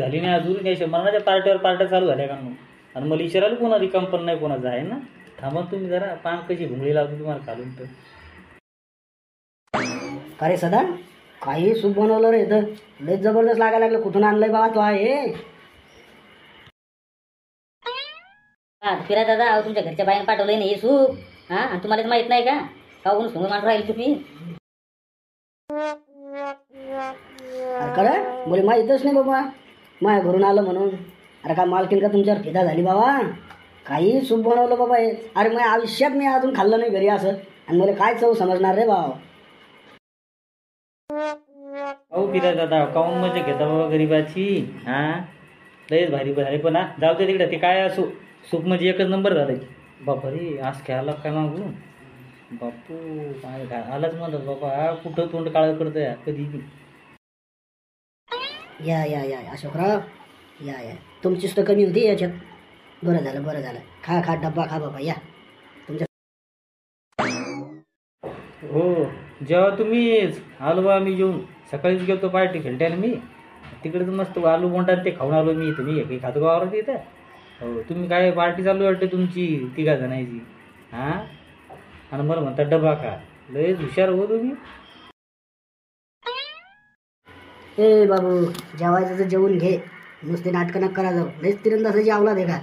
झाली नाही अजून काही मरणाच्या पार्ट्यावर पार्ट्या चालू झाल्या का मग. आणि मला विचारायला कोणा रिकाम पण नाही कोणाचं आहे ना. थांबा तुम्ही जरा पान कशी भुंगळी लावतो तुम्हाला खालून तर. अरे सदा काही सूप बनवलं रे इथं लय जबरदस्त लागायला लागलं. कुठून आणलंय बाबा तो आहे फिरा दादा अहो तुमच्या घरच्या बाहेर पाठवलंय ना हे सूप. हा आणि तुम्हाला माहित नाही का काहून समोर मांडून राहील तुम्ही. अरे खरं बोले माहीतच नाही बाबा माय घरून आलं म्हणून. अरे काय मालकीन का तुमच्यावर फिदा झाली बाबा. काही सूप बनवलं बाबा हे. अरे माझ्या आयुष्यात मी अजून खाल्लं नाही घरी असं. आणि मला काय चव समजणार रे भाव. अहो फिरा दादा काहून मजा घेता बाबा गरीबाची. हा लयच भारी भारी पण हा जाऊ दे तिकडे. ते काय असो सूप म्हणजे एकच नंबर झालं. बापा रे आज खेळायला काय मागू बापू काय आलाच म्हणतात बाबा. कुठं तोंड काळं करतं या कधी. या या या अशोकराव या या तुमचीच तर कमी होती याच्यात. बरं झालं बरं झालं. खा खा डब्बा खा बाबा या तुमच्या. हो जेव्हा तुम्हीच आलो बा मी जेवून. सकाळीच गेलो पार्टी खेळताना मी तिकडे तर मस्त आलू बोंडा ते खाऊन आलो मी. तुम्ही काही खातो का वावरात इथं. हो तुम्ही काय पार्टी चालू वाटते तुमची तिघा जणांची. हां आणि मला म्हणतात डबा खा. लयच हुशार हो तुम्ही. ए बाबू जेवायचं तर जेवून घे. नुसते नाटकं नका करा जाऊ. लयच तिरंदाजाची आवलाद आहे का.